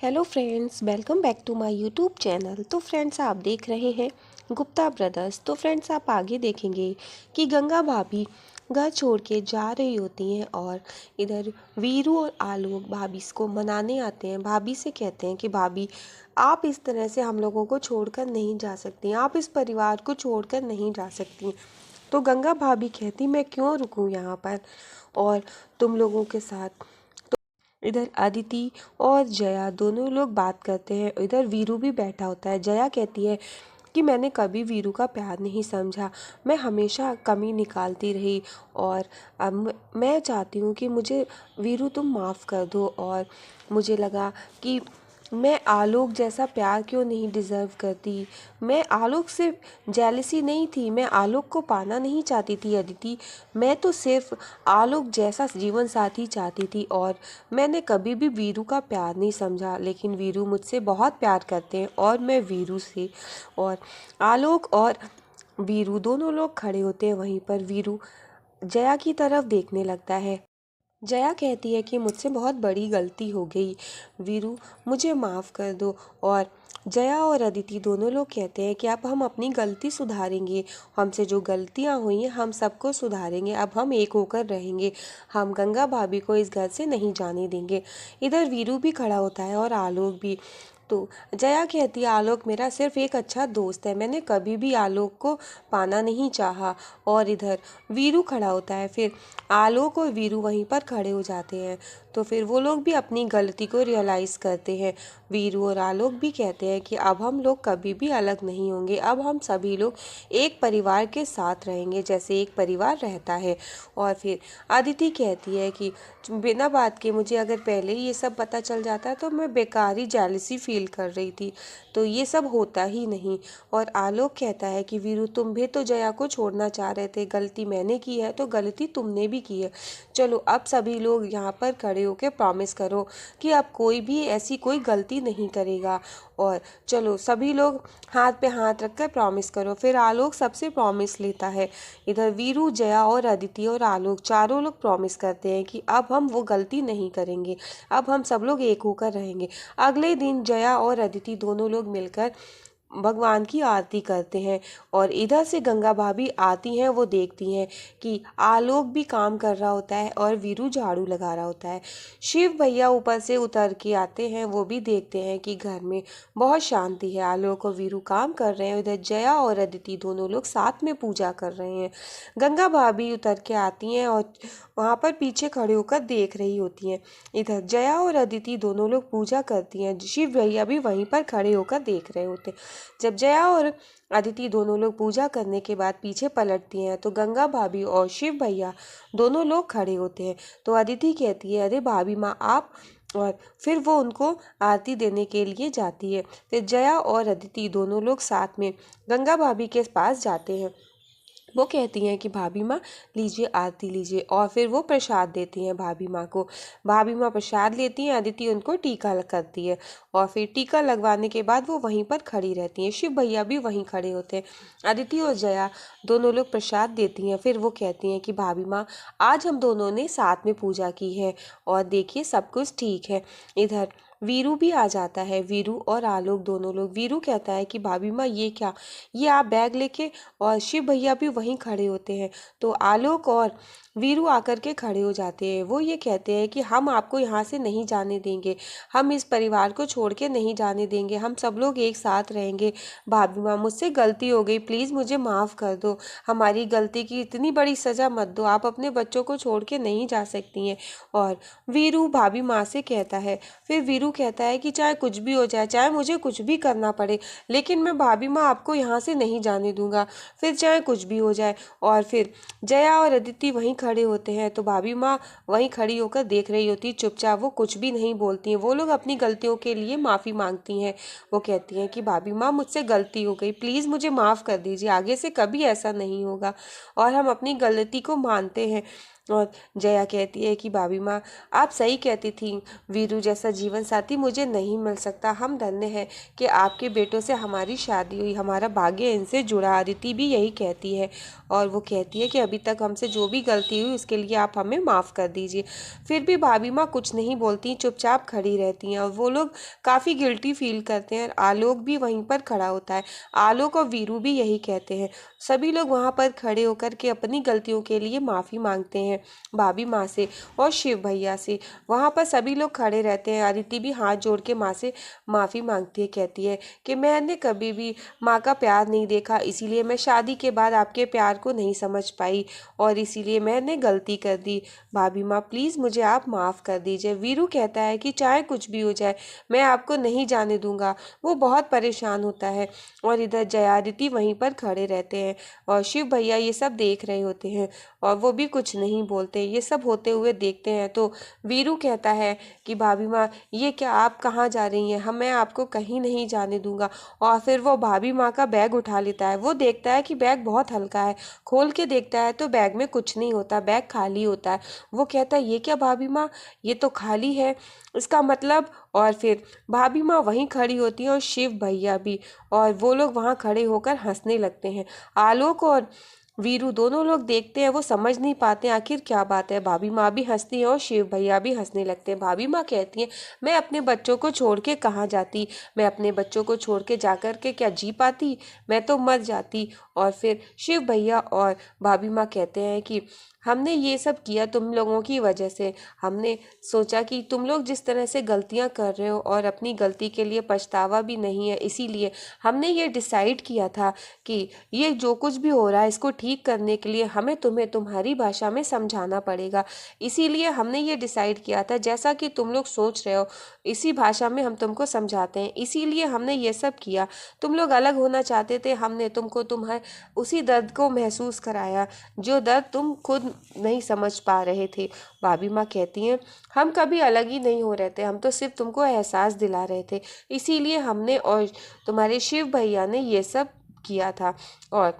Hello friends, welcome back to my YouTube channel. तो friends, आप देख रहे हैं गुप्ता ब्रदर्स। तो फ्रेंड्स, आप आगे देखेंगे कि गंगा भाभी घर छोड़ के जा रही होती हैं और इधर वीरू और आलोक भाभी को मनाने आते हैं। भाभी से कहते हैं कि भाभी, आप इस तरह से हम लोगों को छोड़कर नहीं जा सकती, आप इस परिवार को छोड़कर नहीं जा सकती। तो गंगा भाभी कहती, मैं क्यों रुकूं यहाँ पर और तुम लोगों के साथ। इधर अदिति और जया दोनों लोग बात करते हैं। इधर वीरू भी बैठा होता है। जया कहती है कि मैंने कभी वीरू का प्यार नहीं समझा, मैं हमेशा कमी निकालती रही और अब मैं चाहती हूँ कि मुझे वीरू तुम माफ़ कर दो। और मुझे लगा कि मैं आलोक जैसा प्यार क्यों नहीं डिज़र्व करती। मैं आलोक से जेलसी नहीं थी, मैं आलोक को पाना नहीं चाहती थी अदिति। मैं तो सिर्फ आलोक जैसा जीवन साथी चाहती थी और मैंने कभी भी वीरू का प्यार नहीं समझा। लेकिन वीरू मुझसे बहुत प्यार करते हैं और मैं वीरू से। और आलोक और वीरू दोनों लोग खड़े होते हैं वहीं पर। वीरू जया की तरफ देखने लगता है। जया कहती है कि मुझसे बहुत बड़ी गलती हो गई वीरू, मुझे माफ़ कर दो। और जया और अदिति दोनों लोग कहते हैं कि अब हम अपनी गलती सुधारेंगे, हमसे जो गलतियां हुई हैं हम सबको सुधारेंगे, अब हम एक होकर रहेंगे, हम गंगा भाभी को इस घर से नहीं जाने देंगे। इधर वीरू भी खड़ा होता है और आलोक भी। तो जया कहती है, आलोक मेरा सिर्फ एक अच्छा दोस्त है, मैंने कभी भी आलोक को पाना नहीं चाहा। और इधर वीरू खड़ा होता है। फिर आलोक और वीरू वहीं पर खड़े हो जाते हैं। तो फिर वो लोग भी अपनी गलती को रियलाइज़ करते हैं। वीरू और आलोक भी कहते हैं कि अब हम लोग कभी भी अलग नहीं होंगे, अब हम सभी लोग एक परिवार के साथ रहेंगे जैसे एक परिवार रहता है। और फिर अदिति कहती है कि बिना बात के मुझे अगर पहले ही ये सब पता चल जाता तो मैं बेकार ही जेलसी फील कर रही थी, तो ये सब होता ही नहीं। और आलोक कहता है कि वीरू, तुम भी तो जया को छोड़ना चाह रहे थे, गलती मैंने की है तो गलती तुमने भी की है। चलो अब सभी लोग यहाँ पर खड़े होकर प्रॉमिस करो कि अब कोई भी ऐसी कोई गलती नहीं करेगा। और चलो सभी लोग हाथ पे हाथ रखकर प्रॉमिस करो। फिर आलोक सबसे प्रॉमिस लेता है। इधर वीरू, जया और अदिति और आलोक चारों लोग प्रॉमिस करते हैं कि अब हम वो गलती नहीं करेंगे, अब हम सब लोग एक होकर रहेंगे। अगले दिन जया और अदिति दोनों लोग मिलकर भगवान की आरती करते हैं। और इधर से गंगा भाभी आती हैं, वो देखती हैं कि आलोक भी काम कर रहा होता है और वीरू झाड़ू लगा रहा होता है। शिव भैया ऊपर से उतर के आते हैं, वो भी देखते हैं कि घर में बहुत शांति है। आलोक और वीरू काम कर रहे हैं, इधर जया और अदिति दोनों लोग साथ में पूजा कर रहे हैं। गंगा भाभी उतर के आती हैं और वहाँ पर पीछे खड़े होकर देख रही होती हैं। इधर जया और अदिति दोनों लोग पूजा करती हैं, शिव भैया भी वहीं पर खड़े होकर देख रहे होते हैं। जब जया और अदिति दोनों लोग पूजा करने के बाद पीछे पलटती हैं तो गंगा भाभी और शिव भैया दोनों लोग खड़े होते हैं। तो अदिति कहती है, अरे भाभी माँ आप। और फिर वो उनको आरती देने के लिए जाती है। फिर जया और अदिति दोनों लोग साथ में गंगा भाभी के पास जाते हैं। वो कहती हैं कि भाभी माँ लीजिए, आरती लीजिए। और फिर वो प्रसाद देती हैं भाभी माँ को। भाभी माँ प्रसाद लेती हैं, अदिति उनको टीका करती है। और फिर टीका लगवाने के बाद वो वहीं पर खड़ी रहती हैं। शिव भैया भी वहीं खड़े होते हैं। अदिति और जया दोनों लोग प्रसाद देती हैं। फिर वो कहती हैं कि भाभी माँ आज हम दोनों ने साथ में पूजा की है और देखिए सब कुछ ठीक है। इधर वीरू भी आ जाता है। वीरू और आलोक दोनों लोग। वीरू कहता है कि भाभी माँ ये क्या, ये आप बैग लेके। और शिव भैया भी वहीं खड़े होते हैं। तो आलोक और वीरू आकर के खड़े हो जाते हैं। वो ये कहते हैं कि हम आपको यहाँ से नहीं जाने देंगे, हम इस परिवार को छोड़ के नहीं जाने देंगे, हम सब लोग एक साथ रहेंगे। भाभी माँ मुझसे गलती हो गई, प्लीज़ मुझे माफ़ कर दो, हमारी गलती की इतनी बड़ी सज़ा मत दो, आप अपने बच्चों को छोड़ के नहीं जा सकती हैं। और वीरू भाभी माँ से कहता है। फिर वीरू कहता है कि चाहे कुछ भी हो जाए, चाहे मुझे कुछ भी करना पड़े, लेकिन मैं भाभी माँ आपको यहाँ से नहीं जाने दूंगा, फिर चाहे कुछ भी हो जाए। और फिर जया और अदिति वहीं खड़े होते हैं। तो भाभी माँ वहीं खड़ी होकर देख रही होती, चुपचाप, वो कुछ भी नहीं बोलती हैं। वो लोग अपनी गलतियों के लिए माफ़ी मांगती हैं। वो कहती हैं कि भाभी माँ मुझसे गलती हो गई, प्लीज़ मुझे माफ़ कर दीजिए, आगे से कभी ऐसा नहीं होगा। और हम अपनी गलती को मानते हैं। और जया कहती है कि भाभी माँ आप सही कहती थी, वीरू जैसा जीवन साथी मुझे नहीं मिल सकता। हम धन्य हैं कि आपके बेटों से हमारी शादी हुई, हमारा भाग्य इनसे जुड़ा। अदिति भी यही कहती है और वो कहती है कि अभी तक हमसे जो भी गलती हुई उसके लिए आप हमें माफ़ कर दीजिए। फिर भी भाभी माँ कुछ नहीं बोलती, चुपचाप खड़ी रहती हैं और वो लोग काफ़ी गिल्टी फील करते हैं। आलोक भी वहीं पर खड़ा होता है। आलोक और वीरू भी यही कहते हैं। सभी लोग वहाँ पर खड़े होकर के अपनी गलतियों के लिए माफ़ी मांगते हैं भाभी माँ से और शिव भैया से। वहाँ पर सभी लोग खड़े रहते हैं। अदिति भी हाथ जोड़ के माँ से माफ़ी मांगती है, कहती है कि मैंने कभी भी माँ का प्यार नहीं देखा, इसीलिए मैं शादी के बाद आपके प्यार को नहीं समझ पाई और इसीलिए मैंने गलती कर दी। भाभी माँ प्लीज़ मुझे आप माफ़ कर दीजिए। वीरू कहता है कि चाहे कुछ भी हो जाए मैं आपको नहीं जाने दूंगा। वो बहुत परेशान होता है और इधर जयादिति वहीं पर खड़े रहते हैं और शिव भैया ये सब देख रहे होते हैं और वो भी कुछ नहीं बोलते। ये सब होते हुए देखते हैं तो वीरू कहता है कि भाभी माँ ये क्या, आप कहाँ जा रही हैं, मैं आपको कहीं नहीं जाने दूंगा। और फिर वो भाभी माँ का बैग उठा लेता है। वो देखता है कि बैग बहुत हल्का है, खोल के देखता है तो बैग में कुछ नहीं होता, बैग खाली होता है। वो कहता है ये क्या भाभी माँ, ये तो खाली है, इसका मतलब। और फिर भाभी माँ वहीं खड़ी होती है और शिव भैया भी, और वो लोग वहाँ खड़े होकर हंसने लगते हैं। आलोक और वीरू दोनों लोग देखते हैं, वो समझ नहीं पाते आखिर क्या बात है। भाभी माँ भी हंसती है और शिव भैया भी हंसने लगते हैं। भाभी माँ कहती है मैं अपने बच्चों को छोड़ के कहाँ जाती, मैं अपने बच्चों को छोड़ के जाकर के क्या जी पाती, मैं तो मर जाती। और फिर शिव भैया और भाभी माँ कहते हैं कि हमने ये सब किया तुम लोगों की वजह से। हमने सोचा कि तुम लोग जिस तरह से गलतियां कर रहे हो और अपनी गलती के लिए पछतावा भी नहीं है, इसीलिए हमने ये डिसाइड किया था कि ये जो कुछ भी हो रहा है इसको ठीक करने के लिए हमें तुम्हें तुम्हारी भाषा में समझाना पड़ेगा। इसीलिए हमने ये डिसाइड किया था जैसा कि तुम लोग सोच रहे हो इसी भाषा में हम तुमको समझाते हैं, इसीलिए हमने ये सब किया। तुम लोग अलग होना चाहते थे, हमने तुमको तुम्हारे उसी दर्द को महसूस कराया जो दर्द तुम खुद नहीं समझ पा रहे थे। भाभी माँ कहती हैं हम कभी अलग ही नहीं हो रहे थे, हम तो सिर्फ तुमको एहसास दिला रहे थे, इसीलिए हमने और तुम्हारे शिव भैया ने ये सब किया था। और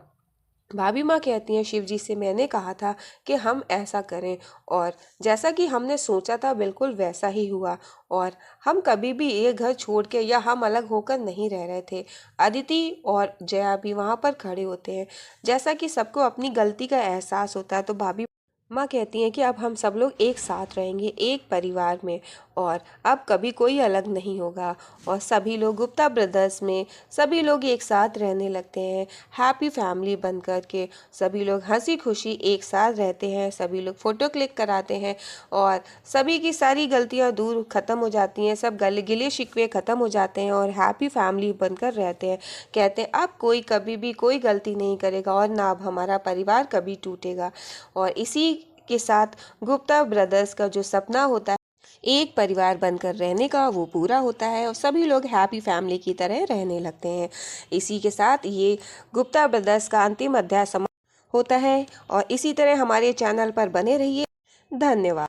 भाभी माँ कहती हैं शिव जी से मैंने कहा था कि हम ऐसा करें और जैसा कि हमने सोचा था बिल्कुल वैसा ही हुआ और हम कभी भी ये घर छोड़ के या हम अलग होकर नहीं रह रहे थे। अदिति और जया भी वहाँ पर खड़े होते हैं। जैसा कि सबको अपनी गलती का एहसास होता है तो भाभी माँ कहती हैं कि अब हम सब लोग एक साथ रहेंगे एक परिवार में और अब कभी कोई अलग नहीं होगा। और सभी लोग गुप्ता ब्रदर्स में सभी लोग एक साथ रहने लगते हैं हैप्पी फैमिली बन कर के। सभी लोग हंसी खुशी एक साथ रहते हैं, सभी लोग फ़ोटो क्लिक कराते हैं और सभी की सारी गलतियाँ दूर ख़त्म हो जाती हैं, सब गिले शिकवे ख़त्म हो जाते हैं और हैप्पी फैमिली बनकर रहते हैं। कहते हैं अब कोई कभी भी कोई गलती नहीं करेगा और ना अब हमारा परिवार कभी टूटेगा। और इसी के साथ गुप्ता ब्रदर्स का जो सपना होता है एक परिवार बनकर रहने का वो पूरा होता है और सभी लोग हैप्पी फैमिली की तरह रहने लगते हैं। इसी के साथ ये गुप्ता ब्रदर्स का अंतिम अध्याय समाप्त होता है और इसी तरह हमारे चैनल पर बने रहिए। धन्यवाद।